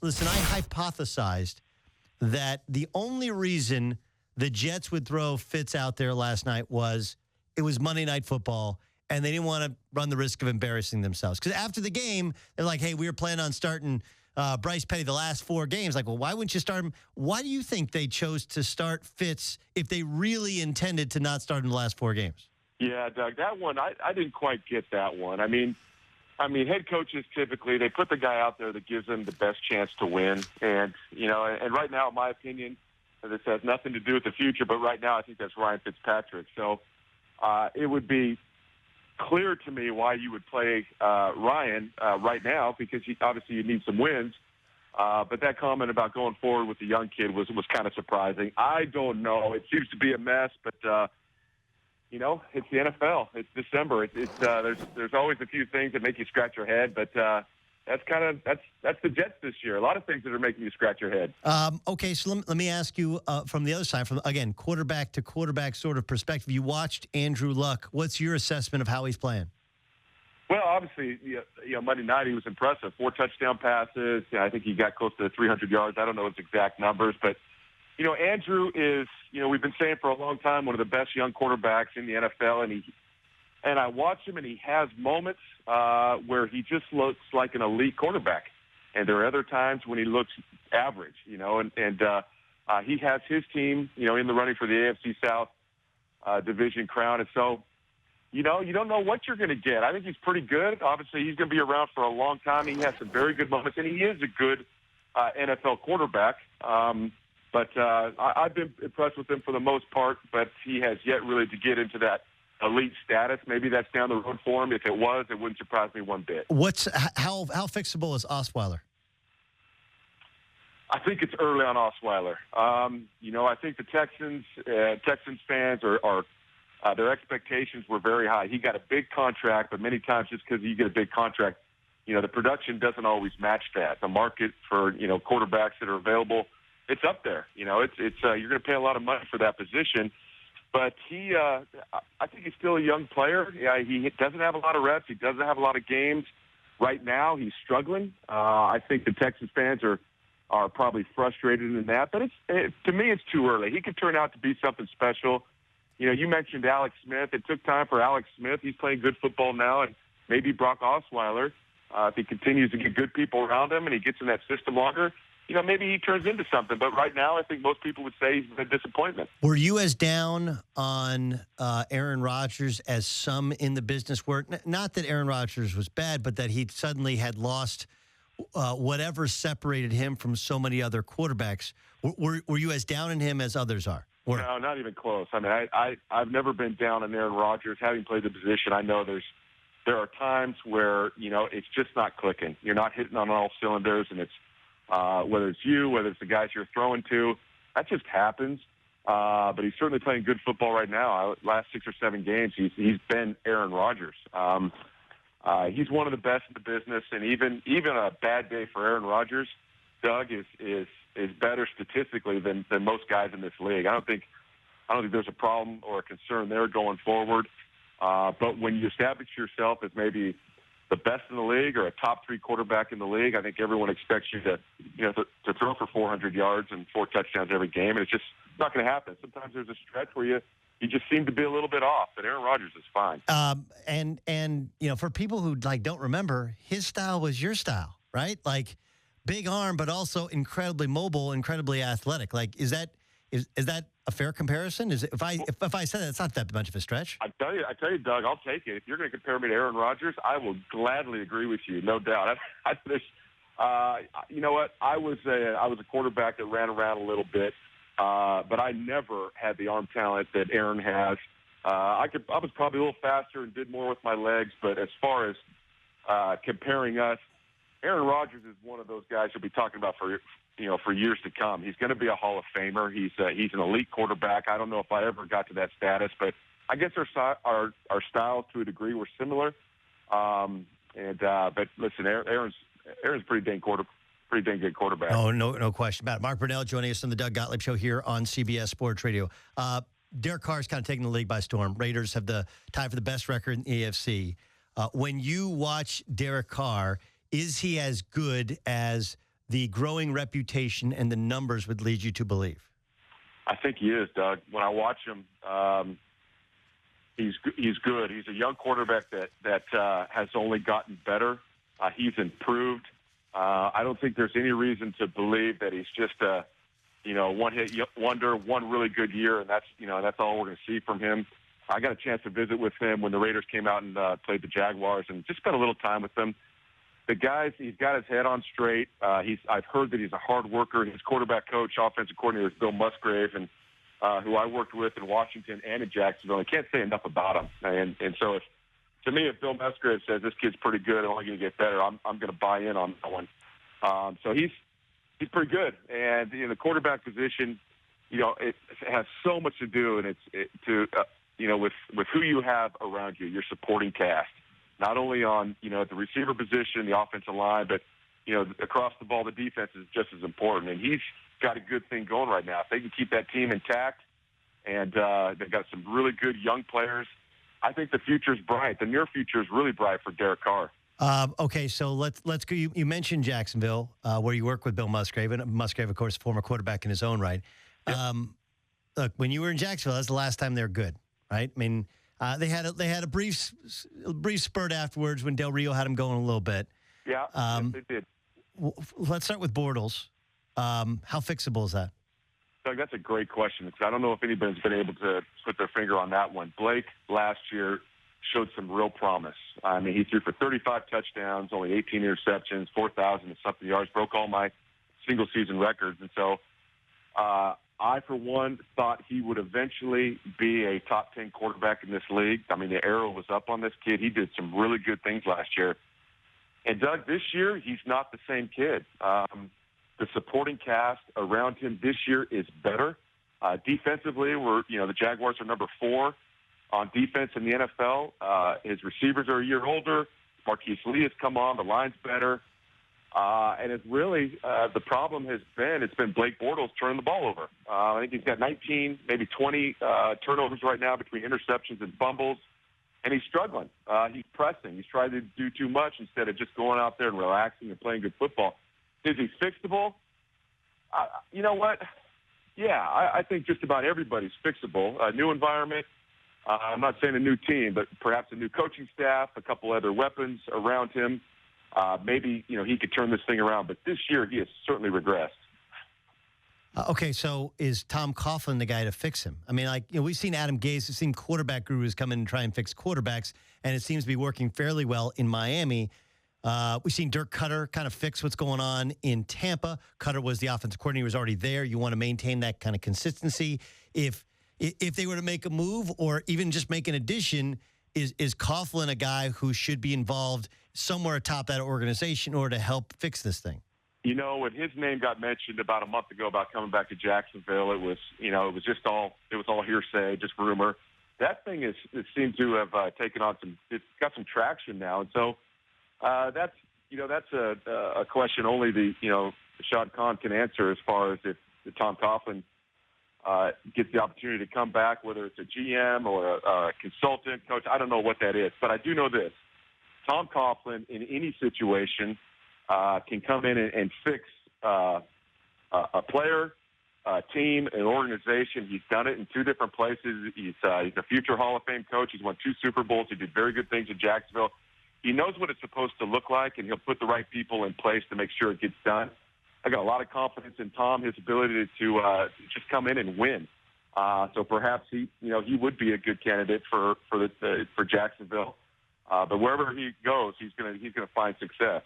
listen, I hypothesized that the only reason the Jets would throw Fitz out there last night was it was Monday Night Football, and they didn't want to run the risk of embarrassing themselves. Because after the game, they're like, hey, we were planning on starting Bryce Petty the last 4 games. Like, well, why wouldn't you start him? Why do you think they chose to start Fitz if they really intended to not start him the last 4 games? Yeah, Doug, that one, I didn't quite get that one. I mean, head coaches typically, they put the guy out there that gives them the best chance to win. And, and right now, in my opinion, this has nothing to do with the future, but right now I think that's Ryan Fitzpatrick. So it would be clear to me why you would play Ryan right now, because obviously you need some wins. But that comment about going forward with the young kid was kind of surprising. I don't know. It seems to be a mess, but it's the NFL. It's December. There's always a few things that make you scratch your head, but that's the Jets this year. A lot of things that are making you scratch your head. Okay, so let me ask you from the other side, from again quarterback to quarterback sort of perspective. You watched Andrew Luck. What's your assessment of how he's playing? Well, obviously, Monday night he was impressive. 4 touchdown passes. I think he got close to 300 yards. I don't know his exact numbers, but Andrew is, we've been saying for a long time, one of the best young quarterbacks in the NFL, and I watch him, and he has moments where he just looks like an elite quarterback, and there are other times when he looks average, and he has his team, in the running for the AFC South division crown, and so, you don't know what you're going to get. I think he's pretty good. Obviously, he's going to be around for a long time. He has some very good moments, and he is a good NFL quarterback. But I've been impressed with him for the most part, but he has yet really to get into that elite status. Maybe that's down the road for him. If it was, it wouldn't surprise me one bit. How fixable is Osweiler? I think it's early on Osweiler. I think the Texans fans are their expectations were very high. He got a big contract, but many times just because you get a big contract, the production doesn't always match that. The market for quarterbacks that are available, it's up there. It's you're going to pay a lot of money for that position. But I think he's still a young player. Yeah, he doesn't have a lot of reps. He doesn't have a lot of games. Right now, he's struggling. I think the Texans fans are probably frustrated in that. But to me, it's too early. He could turn out to be something special. You mentioned Alex Smith. It took time for Alex Smith. He's playing good football now, and maybe Brock Osweiler, if he continues to get good people around him and he gets in that system longer, maybe he turns into something. But right now, I think most people would say he's a disappointment. Were you as down on Aaron Rodgers as some in the business were? Not that Aaron Rodgers was bad, but that he suddenly had lost whatever separated him from so many other quarterbacks. Were you as down on him as others are? No, not even close. I mean, I've never been down on Aaron Rodgers. Having played the position, I know there are times where, it's just not clicking. You're not hitting on all cylinders, and it's whether it's you, whether it's the guys you're throwing to, that just happens. But he's certainly playing good football right now. Last 6 or 7 games, he's been Aaron Rodgers. He's one of the best in the business, and even a bad day for Aaron Rodgers, Doug, is better statistically than most guys in this league. I don't think there's a problem or a concern there going forward. But when you establish yourself as maybe the best in the league or a top 3 quarterback in the league, I think everyone expects you to throw for 400 yards and 4 touchdowns every game, and it's just not going to happen. Sometimes there's a stretch where you just seem to be a little bit off, but Aaron Rodgers is fine. And for people who don't remember, his style was your style, right? Like big arm, but also incredibly mobile, incredibly athletic. Like is that a fair comparison? If I said that, it's not that much of a stretch. I tell you, Doug, I'll take it. If you're going to compare me to Aaron Rodgers, I will gladly agree with you, no doubt. You know what? I was a quarterback that ran around a little bit, but I never had the arm talent that Aaron has. I was probably a little faster and did more with my legs, but as far as comparing us, Aaron Rodgers is one of those guys you'll be talking about for years to come. He's going to be a Hall of Famer. He's an elite quarterback. I don't know if I ever got to that status, but I guess our styles to a degree were similar. But listen, Aaron's a pretty dang good quarterback. Oh, no question about it. Mark Brunell joining us on the Doug Gottlieb Show here on CBS Sports Radio. Derek Carr's kind of taking the league by storm. Raiders have the tie for the best record in the AFC. When you watch Derek Carr, is he as good as the growing reputation and the numbers would lead you to believe? I think he is, Doug. When I watch him, he's good. He's a young quarterback that has only gotten better. He's improved. I don't think there's any reason to believe that he's just a one-hit wonder, one really good year, and that's all we're going to see from him. I got a chance to visit with him when the Raiders came out and played the Jaguars, and just spent a little time with him. The guy's, he's got his head on straight. I've heard that he's a hard worker. His quarterback coach, offensive coordinator, is Bill Musgrave, and who I worked with in Washington and in Jacksonville. I can't say enough about him. And so, to me, if Bill Musgrave says this kid's pretty good and only going to get better, I'm going to buy in on that one. So he's pretty good. And the quarterback position, it has so much to do, and with who you have around you, your supporting cast. Not only on, the receiver position, the offensive line, but, across the ball, the defense is just as important. And he's got a good thing going right now. If they can keep that team intact, and they've got some really good young players, I think the future's bright. The near future is really bright for Derek Carr. Okay, so let's go. You mentioned Jacksonville, where you work with Bill Musgrave, and Musgrave, of course, former quarterback in his own right. Yep. Look, when you were in Jacksonville, that's the last time they were good, right? I mean, they had a brief spurt afterwards when Del Rio had them going a little bit. Yeah, yes, they did. Let's start with Bortles. How fixable is that? Doug, that's a great question, because I don't know if anybody's been able to put their finger on that one. Blake last year showed some real promise. I mean, he threw for 35 touchdowns, only 18 interceptions, 4,000 and something yards, broke all my single-season records. And so I, for one, thought he would eventually be a top 10 quarterback in this league. I mean, the arrow was up on this kid. He did some really good things last year. And, Doug, this year, he's not the same kid. The supporting cast around him this year is better. Defensively, the Jaguars are number 4 on defense in the NFL. His receivers are a year older. Marquise Lee has come on. The line's better. And it's really the problem it's been Blake Bortles turning the ball over. I think he's got 19, maybe 20 turnovers right now between interceptions and fumbles. And he's struggling. He's pressing. He's trying to do too much instead of just going out there and relaxing and playing good football. Is he fixable? You know what? Yeah, I think just about everybody's fixable. A new environment. I'm not saying a new team, but perhaps a new coaching staff, a couple other weapons around him. Maybe, he could turn this thing around. But this year, he has certainly regressed. Okay, so is Tom Coughlin the guy to fix him? I mean, we've seen Adam Gase, we've seen quarterback gurus come in and try and fix quarterbacks, and it seems to be working fairly well in Miami. We've seen Dirk Cutter kind of fix what's going on in Tampa. Cutter was the offensive coordinator, he was already there. You want to maintain that kind of consistency. If they were to make a move or even just make an addition, is Coughlin a guy who should be involved somewhere atop that organization in order to help fix this thing? When his name got mentioned about a month ago about coming back to Jacksonville, it was all hearsay, just rumor. That thing it seemed to have taken on it's got some traction now. And so that's a question only Shad Khan can answer as far as if Tom Coughlin gets the opportunity to come back, whether it's a GM or a consultant, coach. I don't know what that is, but I do know this. Tom Coughlin, in any situation, can come in and fix a player, a team, an organization. He's done it in 2 different places. He's a future Hall of Fame coach. He's won 2 Super Bowls. He did very good things in Jacksonville. He knows what it's supposed to look like, and he'll put the right people in place to make sure it gets done. I got a lot of confidence in Tom, his ability to just come in and win. So perhaps he would be a good candidate for Jacksonville. But wherever he goes, he's gonna find success.